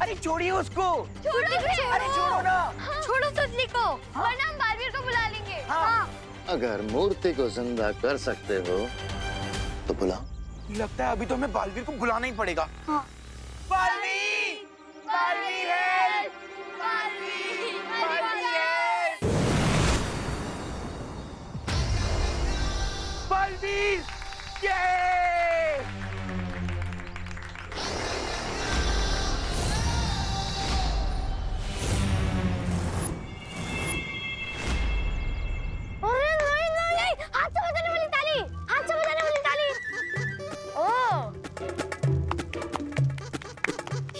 अरे छोड़िए उसको। छोड़ो, अरे छोड़ो ना। छोड़ो सुतली को, वरना हम बालवीर को बुला लेंगे। हाँ। अगर मूर्ति को जिंदा कर सकते हो तो बुलाओ। लगता है अभी तो हमें बालवीर को बुलाना ही पड़ेगा। हाँ। बालवीर! बालवीर है! बालवीर! बालवीर है! बालवीर! ये! अरे नहीं नहीं, हाथ से बजाने वाली ताली, हाथ से बजाने वाली ताली। ओह,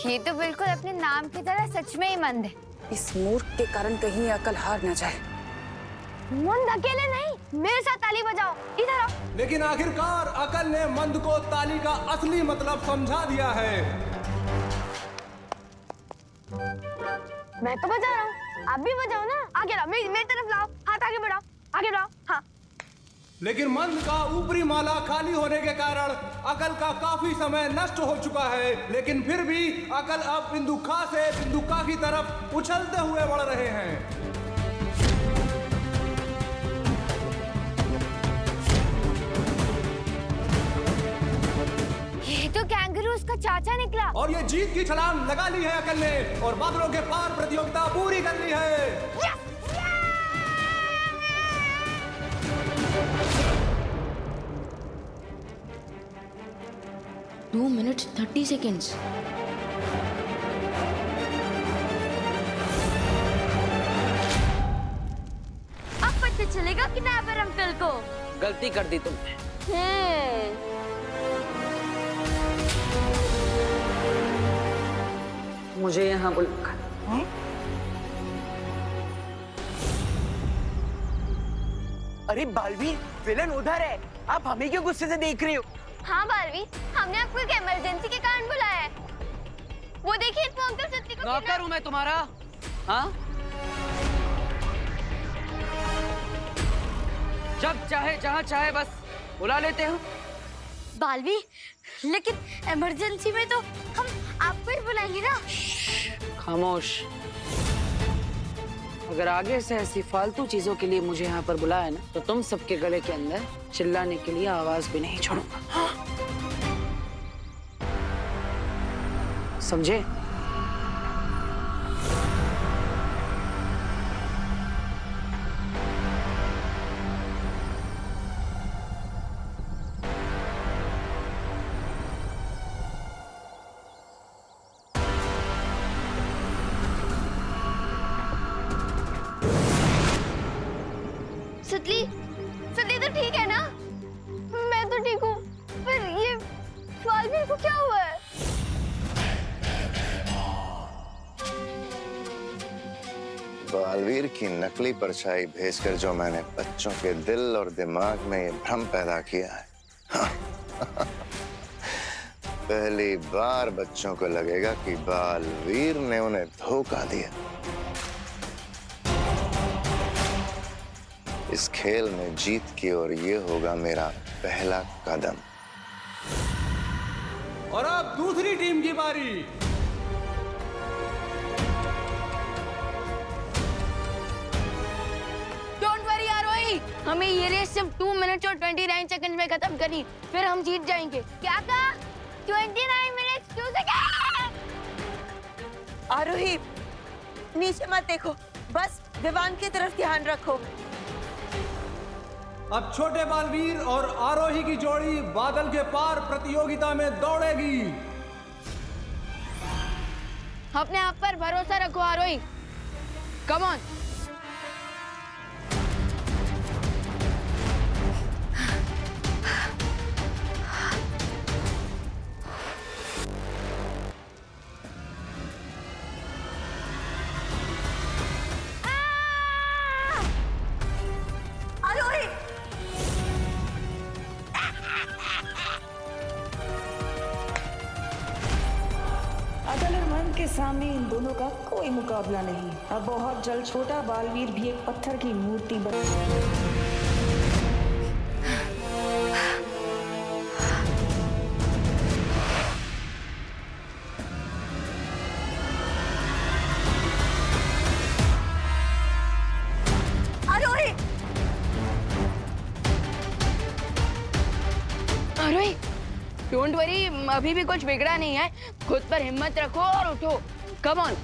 ये तो बिल्कुल अपने नाम की तरह सच में ही मंद है। इस मूर्ख के कारण कहीं अकल हार न जाए। मंद अकेले नहीं, मेरे साथ ताली बजाओ। इधर आओ। लेकिन आखिरकार अकल ने मंद को ताली का असली मतलब समझा दिया है। मैं तो बजा रहा हूँ, आप भी बजाओ ना। आगे लाओ, मेरी तरफ लाओ, हाथ आगे बढ़ाओ, आगे बढ़ाओ। हाँ। लेकिन मंद का ऊपरी माला खाली होने के कारण अकल का काफी समय नष्ट हो चुका है। लेकिन फिर भी अकल अब बिंदु खा से बिंदु का की तरफ उछलते हुए बढ़ रहे हैं। ये तो कैंगरू उसका चाचा निकला। और ये जीत की छलांग लगा ली है अकल ने और बादलों के पार प्रतियोगिता पूरी कर ली है। 2 minutes 30 seconds. अब पता चलेगा किडनैपर अंकल को। गलती कर दी तुमने। मुझे यहाँ बुला। अरे बालवीर, विलन उधर है। आप हमें क्यों गुस्से से देख रहे हो? हाँ बालवीर, हमने आपको एक इमरजेंसी के कारण बुलाया है। वो देखिए इस अंकल सत्ती को। नौकर हूँ मैं तुम्हारा। हाँ, जब चाहे जहाँ चाहे बस बुला लेते हो। बालवीर, लेकिन इमरजेंसी में तो हम आपको ही बुलाएंगे ना। खामोश। अगर आगे से ऐसी फालतू चीजों के लिए मुझे यहाँ पर बुलाया ना तो तुम सबके गले के अंदर चिल्लाने के लिए आवाज भी नहीं छोड़ूंगा। समझे? सुतली, सुतली तो ठीक है ना? मैं तो ठीक हूँ। पर ये बालवीर को क्या हुआ है? बालवीर की नकली परछाई भेजकर जो मैंने बच्चों के दिल और दिमाग में ये भ्रम पैदा किया है, पहली बार बच्चों को लगेगा कि बालवीर ने उन्हें धोखा दिया। इस खेल में जीत की ओर ये होगा मेरा पहला कदम। और अब दूसरी टीम की बारी। Don't worry आरोही, हमें ये रेस सिर्फ 2 मिनट और 29 सेकंड में खत्म करनी, फिर हम जीत जाएंगे। क्या कहा? 29 मिनट 2 सेकंड। आरोही, नीचे मत देखो, बस दीवान की तरफ ध्यान रखो। अब छोटे बालवीर और आरोही की जोड़ी बादल के पार प्रतियोगिता में दौड़ेगी। अपने आप पर भरोसा रखो आरोही। Come on. अकल और मन के सामने इन दोनों का कोई मुकाबला नहीं। अब बहुत जल्द छोटा बालवीर भी एक पत्थर की मूर्ति बन डोंट वरी, अभी भी कुछ बिगड़ा नहीं है। खुद पर हिम्मत रखो और उठो। Come on.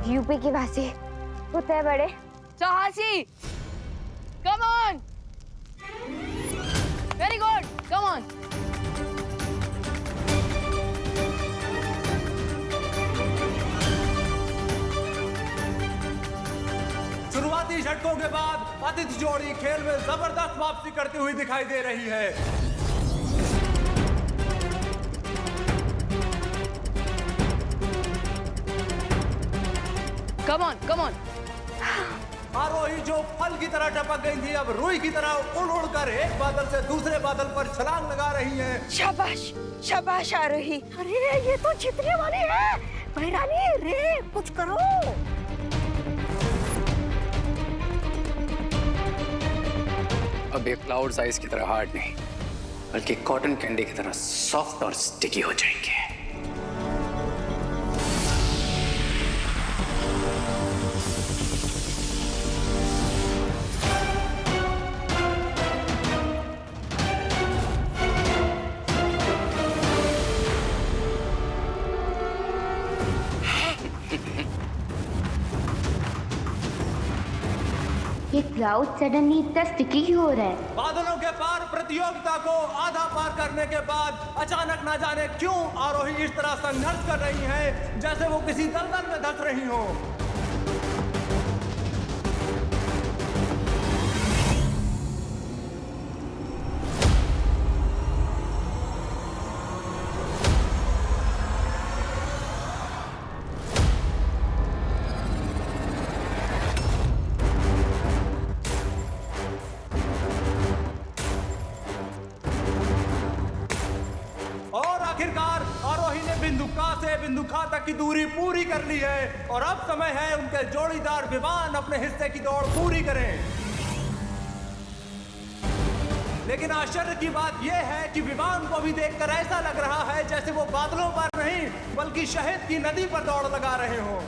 यूपी की वासी उतरे बड़े साहसी, come on. Very good, come on. शुरुआती झटकों के बाद अतिथि जोड़ी खेल में जबरदस्त वापसी करती हुई दिखाई दे रही है। Come on, come on. आरोही जो फल की तरह टपक गई थी, अब रुई की तरह उड़ उड़कर एक बादल से दूसरे बादल पर छलांग लगा रही हैं। शाबाश, शाबाश आरोही। अरे ये तो जीतने वाली है। बहरानी रे कुछ करो। अब ये क्लाउड्स आइस की तरह हार्ड नहीं, बल्कि कॉटन कैंडी की तरह सॉफ्ट और स्टिकी हो जाएंगे। ये क्लाउड सडनली इतना स्टिकी क्यों हो रहा है? बादलों के पार प्रतियोगिता को आधा पार करने के बाद अचानक ना जाने क्यों आरोही इस तरह संघर्ष कर रही हैं, जैसे वो किसी दलदल में धंस रही हो। आखिरकार आरोही ने बिंदु का से बिंदु खा तक की दूरी पूरी कर ली है और अब समय है उनके जोड़ीदार विवान अपने हिस्से की दौड़ पूरी करें। लेकिन आश्चर्य की बात यह है कि विवान को भी देखकर ऐसा लग रहा है जैसे वो बादलों पर नहीं बल्कि शहद की नदी पर दौड़ लगा रहे हो।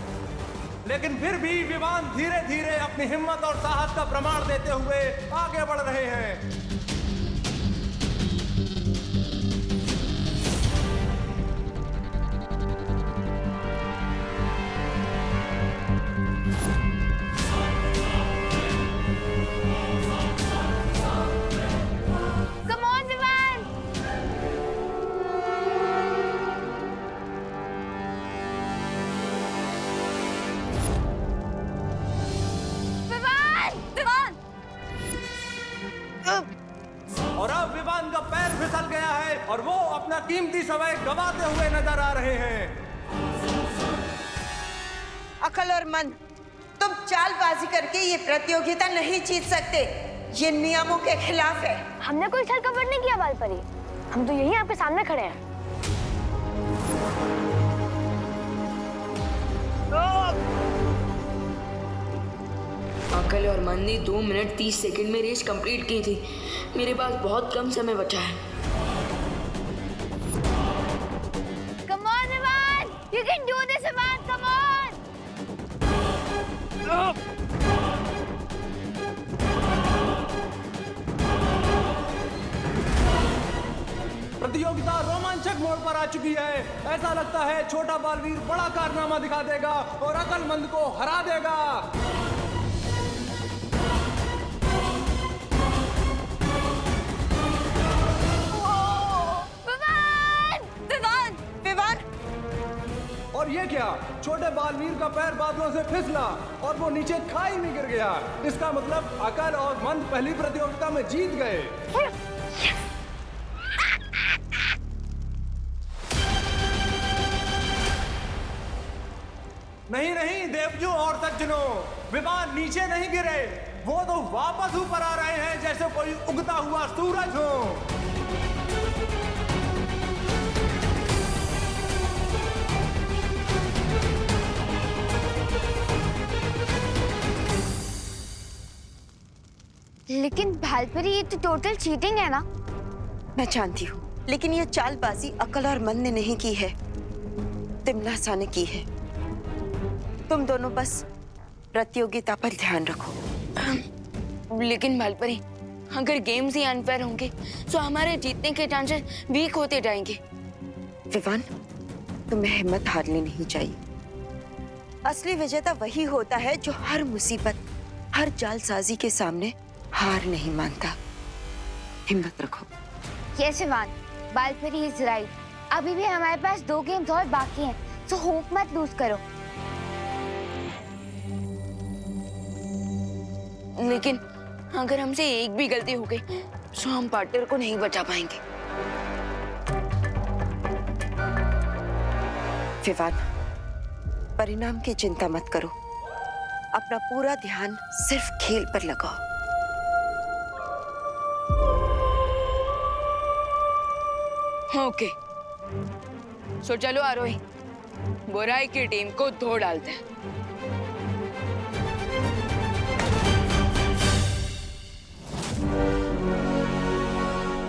लेकिन फिर भी विवान धीरे धीरे अपनी हिम्मत और साहस का प्रमाण देते हुए आगे बढ़ रहे हैं। और अब विवान का पैर फिसल गया है और वो अपना कीमती समय गंवाते हुए नजर आ रहे हैं। अकल और मन, तुम चालबाजी करके ये प्रतियोगिता नहीं जीत सकते। ये नियमों के खिलाफ है। हमने कोई छल कपट नहीं किया बालपरी, हम तो यही आपके सामने खड़े हैं। अकल और मन ने 2 मिनट 30 सेकंड में रेस कंप्लीट की थी। मेरे पास बहुत कम समय बचा है। Come on, Ivan! You can do this, Ivan! Come on! प्रतियोगिता रोमांचक मोड़ पर आ चुकी है। ऐसा लगता है छोटा बालवीर बड़ा कारनामा दिखा देगा और अकलमंद को हरा देगा। और ये क्या, छोटे बालवीर का पैर बादलों से फिसला और वो नीचे खाई में गिर गया। इसका मतलब अकल और मंद पहली प्रतियोगिता में जीत गए। नहीं नहीं देवजू और सज्जनों, विमान नीचे नहीं गिरे, वो तो वापस ऊपर आ रहे हैं जैसे कोई उगता हुआ सूरज हो। लेकिन भालपरी ये तो टोटल चीटिंग है ना? मैं जानती हूँ, लेकिन ये चालबाजी अकल और मन ने नहीं की है, तिमनासा ने की है। तुम दोनों बस प्रतियोगिता पर ध्यान रखो। लेकिन बालपरी, अगर गेम्स ही अनफेयर होंगे तो हमारे जीतने के चांसेस वीक होते जाएंगे। विवान, तुम्हें हिम्मत हारनी नहीं चाहिए। असली विजेता वही होता है जो हर मुसीबत, हर जालसाजी के सामने हार नहीं मानता। हिम्मत रखो। Yes Vivaan, Balpari is right. अभी भी हमारे पास 2 गेम्स और बाकी हैं, तो होप मत लूज करो। लेकिन अगर हमसे एक भी गलती हो गई तो हम पार्टनर को नहीं बचा पाएंगे। विवान, परिणाम की चिंता मत करो। अपना पूरा ध्यान सिर्फ खेल पर लगाओ। ओके, सो चलो आरोही, बुराई की टीम को धो डालते हैं।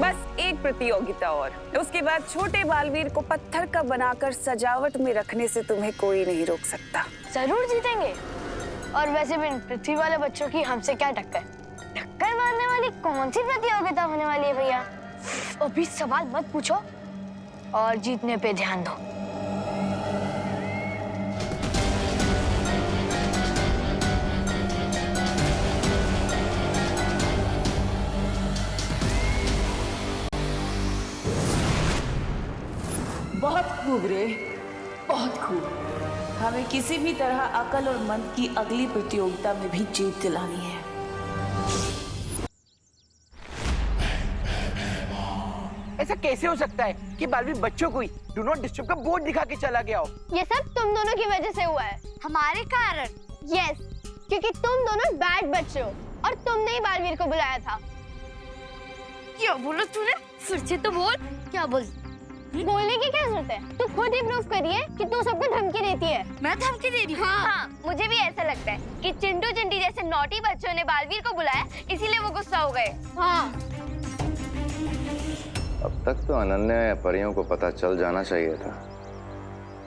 बस एक प्रतियोगिता और, उसके बाद छोटे बालवीर को पत्थर का बनाकर सजावट में रखने से तुम्हें कोई नहीं रोक सकता। जरूर जीतेंगे। और वैसे भी इन पृथ्वी वाले बच्चों की हमसे क्या टक्कर? टक्कर मारने वाली कौन सी प्रतियोगिता होने वाली है भैया? अभी सवाल मत पूछो और जीतने पे ध्यान दो। बहुत खूब रे, बहुत खूब। हमें किसी भी तरह अकल और मन की अगली प्रतियोगिता में भी जीत दिलानी है। ऐसा कैसे हो सकता है कि बालवीर बच्चों को ही डू नॉट डिस्टर्ब का बोर्ड दिखा के चला गया हो? ये सब तुम दोनों की वजह से हुआ है। हमारे कारण? यस, क्योंकि तुम दोनों बैड बच्चे हो और तुमने ही बालवीर को बुलाया था। क्या बोला तूने? फिर से तो बोल। क्या बोल? बोलने की क्या जरूरत है? तू खुद ही प्रूफ करिए कि तू सबको धमकी देती है। मैं धमकी दे रही हूँ? हाँ, मुझे भी ऐसा लगता है कि चिंटू चिंटी जैसे नॉटी बच्चों ने बालवीर को बुलाया, इसीलिए वो गुस्सा हो गए। हाँ। अब तक तो अनन्या या परियों को पता चल जाना चाहिए था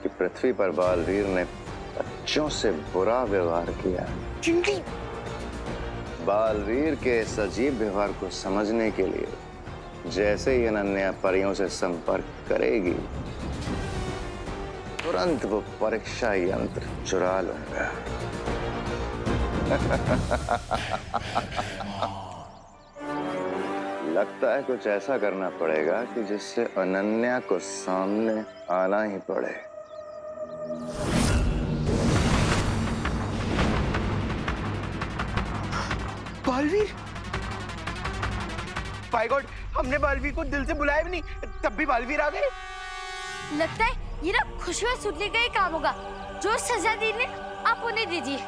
कि पृथ्वी पर बालवीर ने बच्चों से बुरा व्यवहार किया। चिंटी, बालवीर के इस अजीब व्यवहार को समझने के लिए जैसे ही अनन्या परियों से संपर्क करेगी, तुरंत वो परीक्षा यंत्र चुरा लूंगा। लगता है कुछ ऐसा करना पड़ेगा कि जिससे अनन्या को सामने आना ही पड़े। बालवीर, बाय गॉड, हमने बालवीर को दिल से बुलाया भी नहीं, तब भी बालवीर आ गए। लगता है ये ना खुशी और सुतली का ही काम होगा। जो सजा दी ने आप उन्हें दीजिए।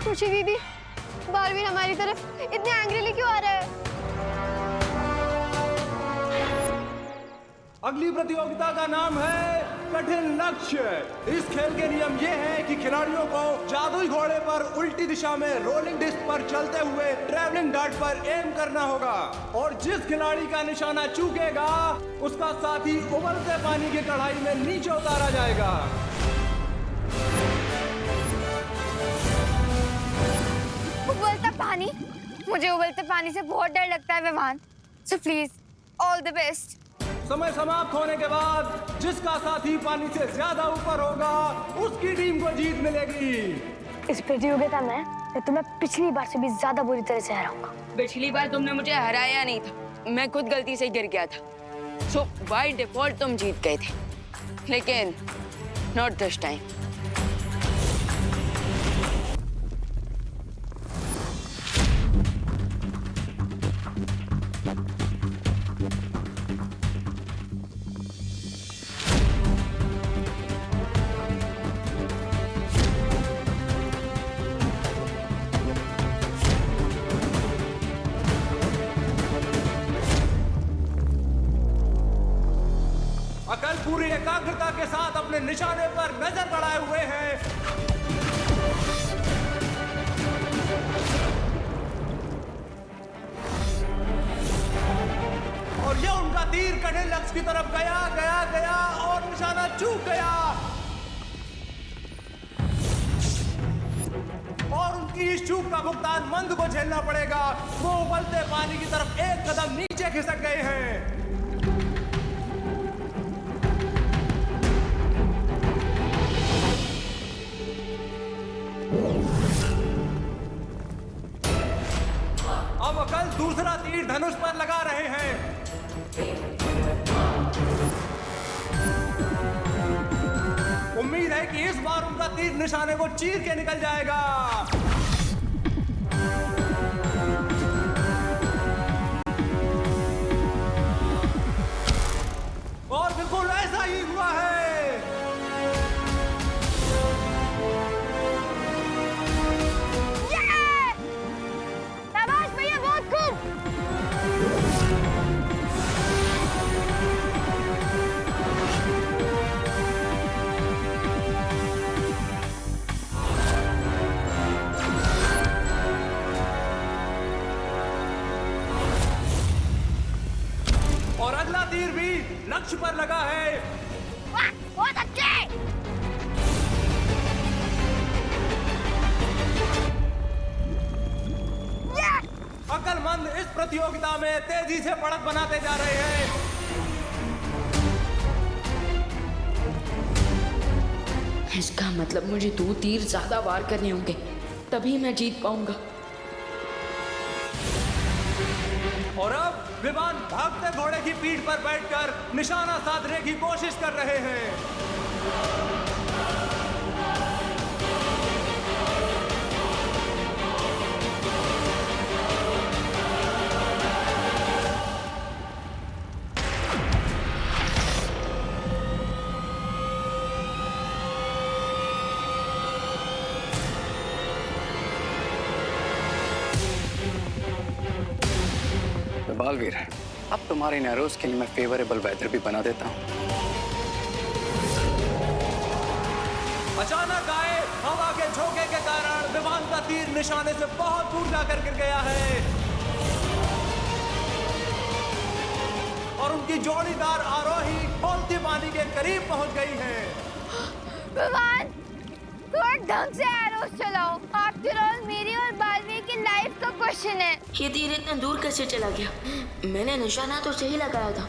खुशी दीदी, बालवीर हमारी तरफ इतने एंग्रीली क्यों आ रहा है? अगली प्रतियोगिता का नाम है कठिन लक्ष्य। इस खेल के नियम ये है कि खिलाड़ियों को जादुई घोड़े पर उल्टी दिशा में रोलिंग डिस्क पर चलते हुए ट्रैवलिंग डार्ट पर एम करना होगा और जिस खिलाड़ी का निशाना चूकेगा उसका साथी उबलते पानी की कढ़ाई में नीचे उतारा जाएगा। उबलता पानी? मुझे उबलते पानी से बहुत डर लगता है Vivaan. So please, all the best. समय समाप्त होने के बाद जिसका साथी पानी से ज्यादा ऊपर होगा उसकी टीम को जीत मिलेगी। इस प्रतियोगिता में मैं तुम्हें पिछली बार से भी ज्यादा बुरी तरह से हराऊंगा। पिछली बार तुमने मुझे हराया नहीं था, मैं खुद गलती से गिर गया था। सो बाय डिफॉल्ट तुम जीत गए थे, लेकिन नॉट दिस टाइम। पूरी एकाग्रता के साथ अपने निशाने पर नजर बढ़ाए हुए हैं। और ये उनका तीर कठिन लक्ष्य की तरफ गया गया गया और निशाना चूक गया और उनकी इस चूक का भुगतान मंद को झेलना पड़ेगा। वो उबलते पानी की तरफ एक कदम नीचे खिसक गए हैं। अब अकल दूसरा तीर धनुष पर लगा रहे हैं। उम्मीद है कि इस बार उनका तीर निशाने को चीर के निकल जाएगा। और बिल्कुल ऐसा ही हुआ है। शाबाश भैया, बहुत खूब। और अगला तीर भी लक्ष्य पर लगा है। बहुत अच्छे। अक्लमंद इस प्रतियोगिता में तेजी से बढ़त बनाते जा रहे हैं। इसका मतलब मुझे 2 तीर ज्यादा वार करने होंगे, तभी मैं जीत पाऊंगा। और अब विवान भागते घोड़े की पीठ पर बैठकर निशाना साधने की कोशिश कर रहे हैं। बालवीर, अब तुम्हारे नैरोज के लिए मैं फेवरेबल वेदर भी बना देता हूँ। अचानक आए हवा के झोंके के कारण विमान का तीर निशाने से बहुत दूर जाकर गिर गया है और उनकी जोड़ीदार आरोही खौलते पानी के करीब पहुंच गई है। विवान, थोड़ा ढंग से एरोस चलाओ। आफ्टर ऑल मेरी और बालवीर की लाइफ का क्वेश्चन है। ये तीर इतना दूर कैसे चला गया? मैंने निशाना तो सही लगाया था।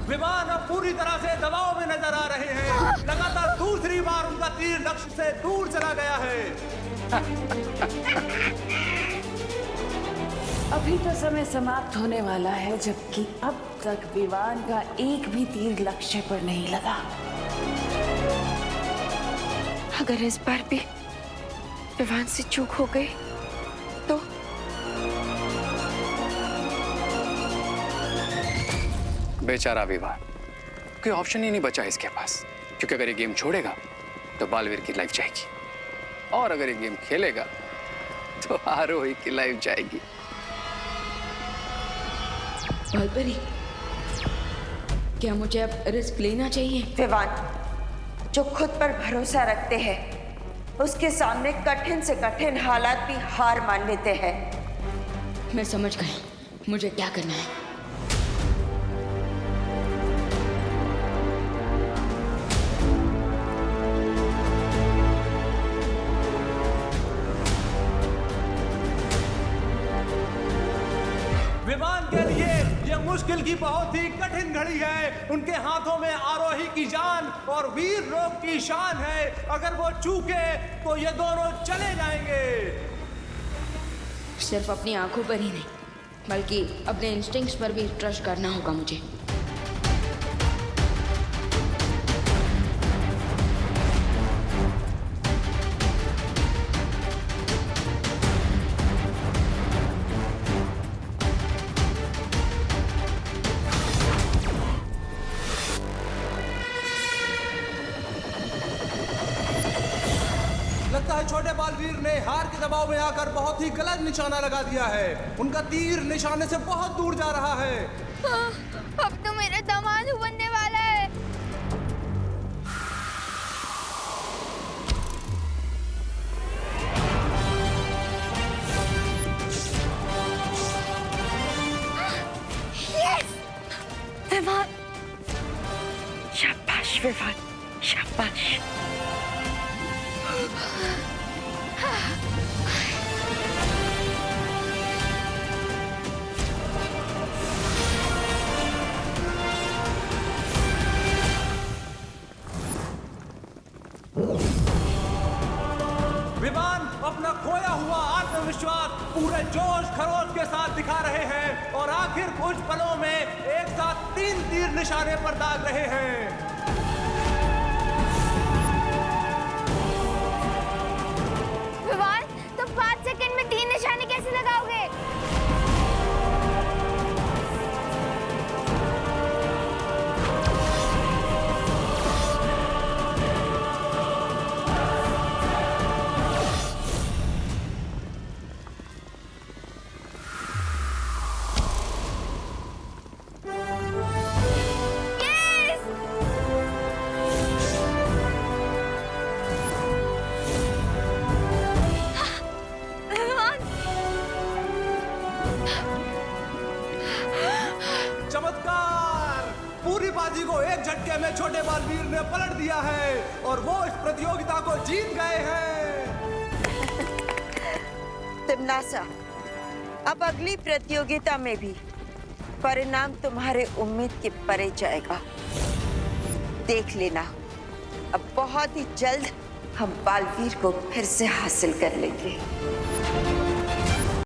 विमान अब पूरी तरह से दबाव में नजर आ रहे हैं। लगातार दूसरी बार उनका तीर लक्ष्य से दूर चला गया है। अभी तो समय समाप्त होने वाला है, जबकि अब तक विमान का एक भी तीर लक्ष्य पर नहीं लगा। अगर इस बार भी विवान से चूक हो गई तो बेचारा विवान, कोई ऑप्शन ही नहीं बचा इसके पास, क्योंकि अगर ये गेम छोड़ेगा तो बालवीर की लाइफ जाएगी और अगर ये गेम खेलेगा तो आरोही की लाइफ जाएगी। बालपरी, क्या मुझे अब रिस्क लेना चाहिए? विवान, जो खुद पर भरोसा रखते हैं उसके सामने कठिन से कठिन हालात भी हार मान लेते हैं। मैं समझ गई मुझे क्या करना है। विमान के लिए यह मुश्किल की बहुत ही कठिन घड़ी है। उनके हाथों में आरोही की जान और वीर लोक की शान है। अगर वो चूके तो ये दोनों चले जाएंगे। सिर्फ अपनी आंखों पर ही नहीं, बल्कि अपने इंस्टिंक्ट्स पर भी ट्रस्ट करना होगा मुझे। छोटे बालवीर ने हार के दबाव में आकर बहुत ही गलत निशाना लगा दिया है। उनका तीर निशाने से बहुत दूर जा रहा है। अब तो मेरा दामाद बनने वाला है। यस! विवान! शाबाश विवान, शाबाश। विमान अपना खोया हुआ आत्मविश्वास पूरे जोश खरोश के साथ दिखा रहे हैं और आखिर कुछ पलों में एक साथ 3 तीर निशाने पर दाग रहे हैं। विवान, तुम 5 सेकंड में 3 निशाने कैसे लगाओगे? चमत्कार! पूरी बाजी को एक झटके में छोटे बालवीर ने पलट दिया है और वो इस प्रतियोगिता को जीत गए हैं। तिमनासा, अब अगली प्रतियोगिता में भी परिणाम तुम्हारे उम्मीद के परे जाएगा। देख लेना, अब बहुत ही जल्द हम बालवीर को फिर से हासिल कर लेंगे।